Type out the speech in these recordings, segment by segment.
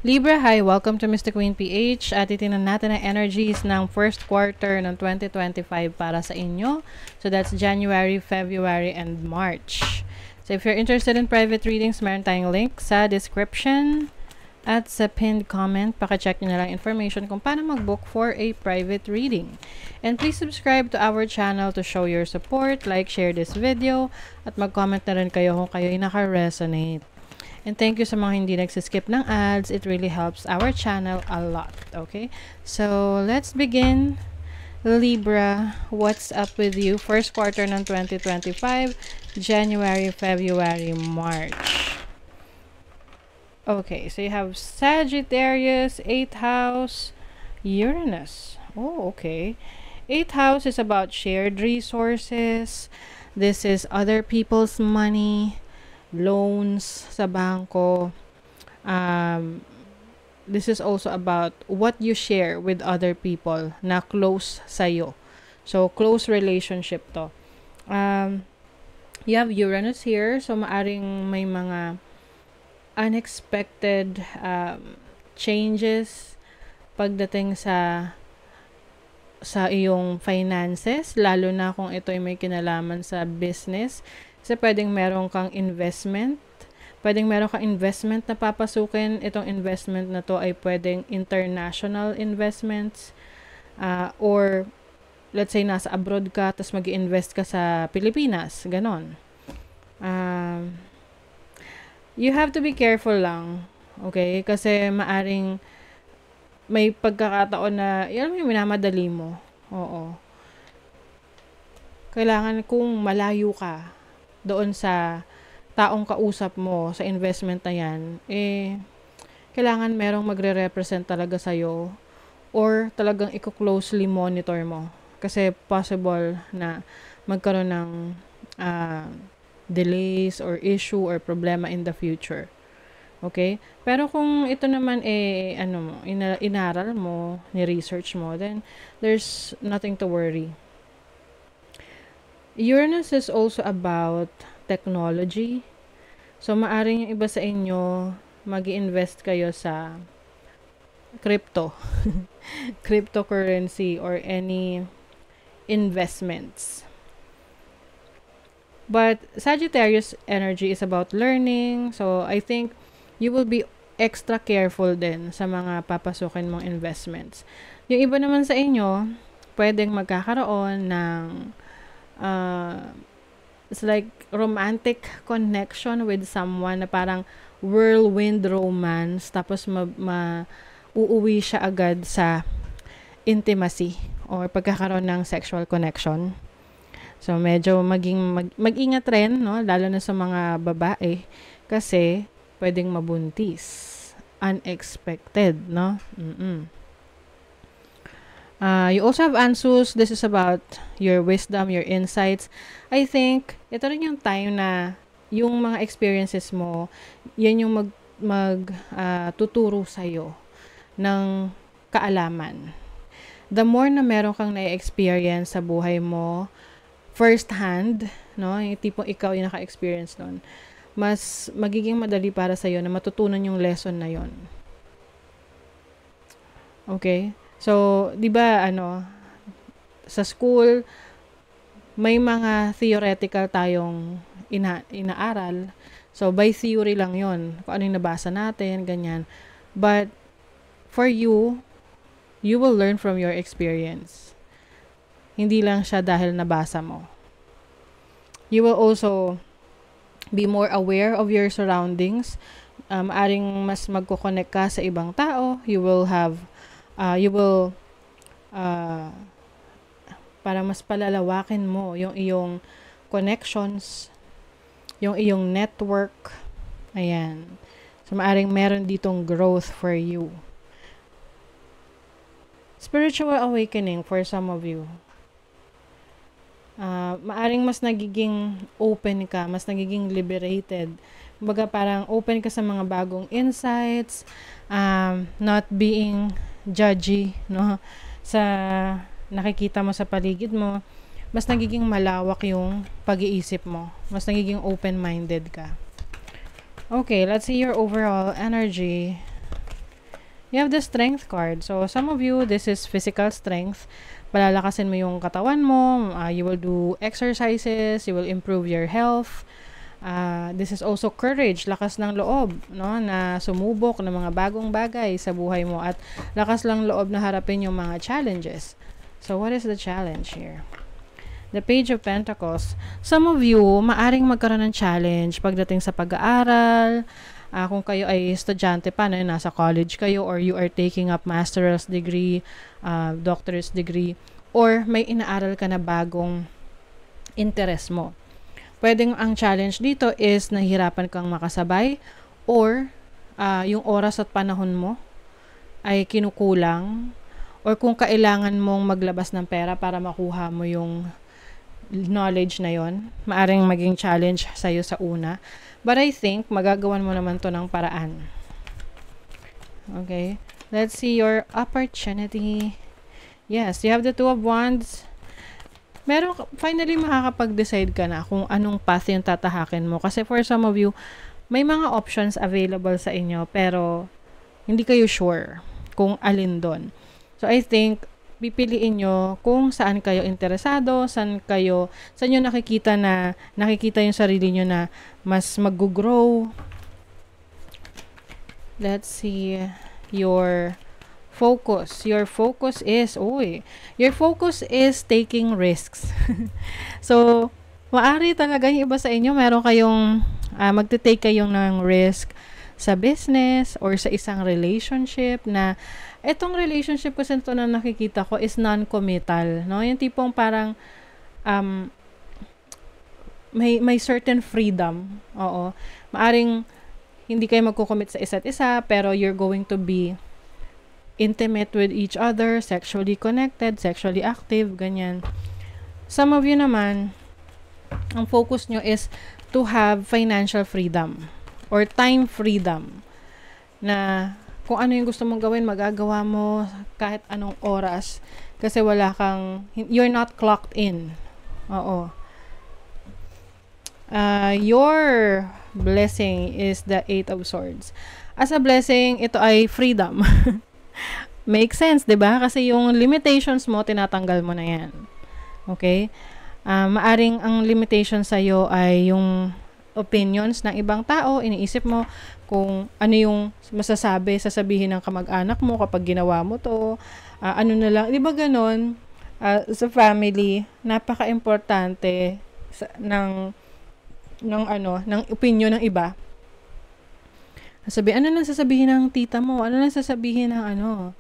Libra, hi! Welcome to Mr. Queen PH at itinan natin ang energies ng first quarter ng 2025 para sa inyo. So that's January, February, and March. So if you're interested in private readings, meron tayong link sa description at sa pinned comment. Paka-check nyo na lang information kung paano mag-book for a private reading. And please subscribe to our channel to show your support, like, share this video, at mag-comment na rin kayo kung kayo ay naka-resonate. And thank you sa mga hindi nagsiskip ng ads. It really helps our channel a lot. Okay? So, let's begin. Libra, what's up with you? First quarter ng 2025, January, February, March. Okay, so you have Sagittarius, 8th house, Uranus. Oh, okay. 8th house is about shared resources. This is other people's money, loans sa bangko. This is also about what you share with other people na close sa'yo. So, close relationship to. You have Uranus here. So, maaring may mga unexpected changes pagdating sa iyong finances, lalo na kung ito ay may kinalaman sa business. Kasi pwedeng meron kang investment. Pwedeng meron kang investment na papasukin. Itong investment na to ay pwedeng international investments. Or, let's say, nasa abroad ka, tapos mag-invest ka sa Pilipinas. Ganon. You have to be careful lang. Okay? Kasi maaring may pagkakataon na, yan may minamadali mo. Oo. Kailangan kung malayo ka doon sa taong kausap mo sa investment na yan, kailangan merong magre-represent talaga sa'yo or talagang i-closely monitor mo. Kasi possible na magkaroon ng delays or issue or problema in the future. Okay? Pero kung ito naman inaral mo, ni-research mo, then there's nothing to worry. Uranus is also about technology. So, maaring yung iba sa inyo, mag-invest kayo sa crypto. Cryptocurrency or any investments. But Sagittarius energy is about learning. So, I think you will be extra careful din sa mga papasukin mong investments. Yung iba naman sa inyo, pwedeng magkakaroon ng it's like romantic connection with someone na parang whirlwind romance, tapos uuwi siya agad sa intimacy or pagkakaroon ng sexual connection. So, medyo mag-ingat rin, no? Lalo na sa mga babae kasi pwedeng mabuntis. Unexpected, no? You also have Ansus. This is about your wisdom, your insights. I think, ito rin yung time na yung mga experiences mo, yan yung tuturo sa'yo ng kaalaman. The more na meron kang na-experience sa buhay mo, first hand, no? Yung tipong ikaw yung naka-experience nun, mas magiging madali para sa'yo na matutunan yung lesson na yon. Okay? So, di ba, sa school, may mga theoretical tayong inaaral. So, by theory lang yon, kung ano yung nabasa natin, ganyan. But, for you will learn from your experience. Hindi lang siya dahil nabasa mo. You will also be more aware of your surroundings. Maaring mas magko-connect ka sa ibang tao. You will para mas palalawakin mo yung iyong connections, yung iyong network. Ayan. So, maaring meron ditong growth for you. Spiritual awakening for some of you. Maaring mas nagiging open ka, mas nagiging liberated. Kumbaga parang open ka sa mga bagong insights, not being judgy, no? Sa nakikita mo sa paligid mo, mas nagiging malawak yung pag-iisip mo. Mas nagiging open-minded ka. Okay, let's see your overall energy you have the strength card. So, some of you, this is physical strength. Palalakasin mo yung katawan mo. You will do exercises. You will improve your health. This is also courage, lakas ng loob, no, na sumubok ng mga bagong bagay sa buhay mo at lakas lang loob na harapin yung mga challenges. So, what is the challenge here? The Page of Pentacles. Some of you, maaring magkaroon ng challenge pagdating sa pag-aaral. Kung kayo ay estudyante pa, no, nasa college kayo, or you are taking up master's degree, doctor's degree, or may inaaral ka na bagong interest mo. Pwedeng ang challenge dito is nahihirapan kang makasabay, or yung oras at panahon mo ay kinukulang, or kung kailangan mong maglabas ng pera para makuha mo yung knowledge na yon, maaring maging challenge sa'yo sa una. But I think magagawan mo naman to ng paraan. Okay, let's see your opportunity. Yes, you have the Two of Wands. Finally makakapag-decide ka na kung anong path yung tatahakin mo. Kasi for some of you, may mga options available sa inyo, pero hindi kayo sure kung alin doon. So I think pipiliin nyo kung saan kayo interesado, saan nyo nakikita yung sarili nyo na mas mag-grow. Let's see your focus. Your focus is taking risks. So, maari talaga yung iba sa inyo, meron kayong magte-take kayong ng risk sa business or sa isang relationship na etong relationship kasi ito na nakikita ko is non-committal, no? Yung tipong parang may certain freedom. Oo. Maaring hindi kayo magko-commit sa isa't isa, pero you're going to be intimate with each other, sexually connected, sexually active, ganyan. Some of you naman, ang focus nyo is to have financial freedom or time freedom, na kung ano yung gusto mong gawin, magagawa mo kahit anong oras kasi you're not clocked in. Oo. Your blessing is the Eight of Swords. As a blessing, ito ay freedom. Make sense, 'di ba? Kasi yung limitations mo, tinatanggal mo na 'yan. Okay? Maaring ang limitation sa iyo ay yung opinions ng ibang tao. Iniisip mo kung ano yung sasabihin ng kamag-anak mo kapag ginawa mo to. Ano na lang, 'di ba ganon? Sa family, napaka-importante ng opinion ng iba. Ano lang sasabihin ng tita mo? Ano lang sasabihin ng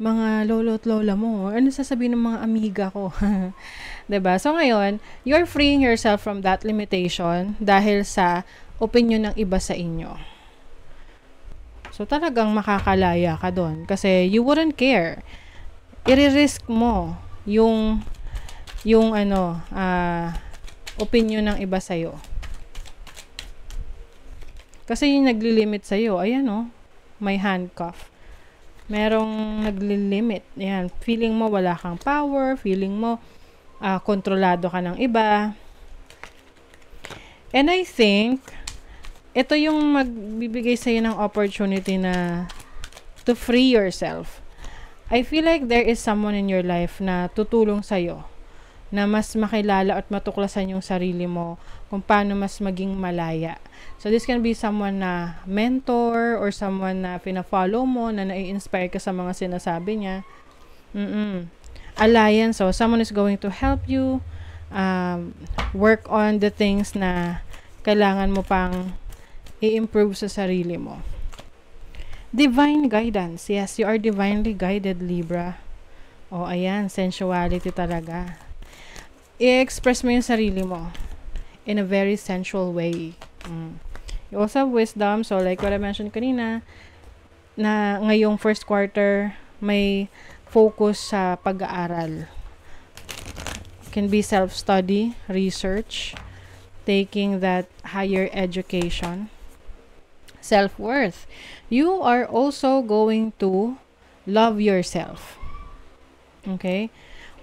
mga lolo at lola mo? Ano sasabihin ng mga amiga ko? 'Di ba? So ngayon, you're freeing yourself from that limitation dahil sa opinion ng iba sa inyo. So talagang makakalaya ka doon kasi you wouldn't care. I-risk mo yung opinion ng iba sa iyo. Kasi yung naglilimit sa iyo, ayan may handcuff. Merong naglilimit. Ayan, feeling mo wala kang power, feeling mo kontrolado ka ng iba. And I think ito yung magbibigay sa iyo ng opportunity na to free yourself. I feel like there is someone in your life na tutulong sa iyo na mas makilala at matuklasan yung sarili mo kung paano mas maging malaya. So this can be someone na mentor or someone na pina-follow mo, na nai-inspire ka sa mga sinasabi niya. Alliance, so someone is going to help you work on the things na kailangan mo pang i-improve sa sarili mo. Divine guidance. Yes, you are divinely guided, Libra. Ayan, sensuality talaga. I-express mo yung sarili mo in a very sensual way. You also have wisdom. So, like what I mentioned kanina, na ngayong first quarter, may focus sa pag-aaral. Can be self-study, research, taking that higher education. Self-worth. You are also going to love yourself. Okay?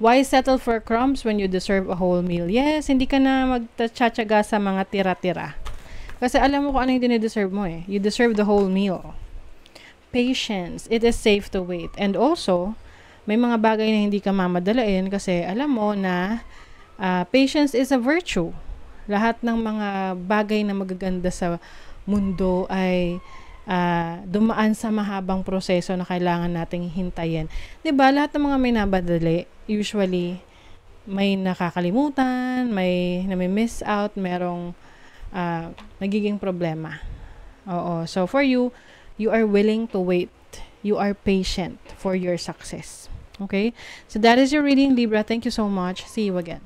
Why settle for crumbs when you deserve a whole meal? Yes, hindi ka na magtatsaga sa mga tira-tira. Kasi alam mo kung ano yung dine-deserve mo eh. You deserve the whole meal. patience. It is safe to wait. And also, may mga bagay na hindi ka mamadalain kasi alam mo na patience is a virtue. Lahat ng mga bagay na magaganda sa mundo ay dumaan sa mahabang proseso na kailangan nating hintayin. 'Di ba? Lahat ng mga may nabadali, usually may nakakalimutan, may nami-miss out, merong nagiging problema. Oo. So for you, you are willing to wait. You are patient for your success. Okay? So that is your reading, Libra. Thank you so much. See you again.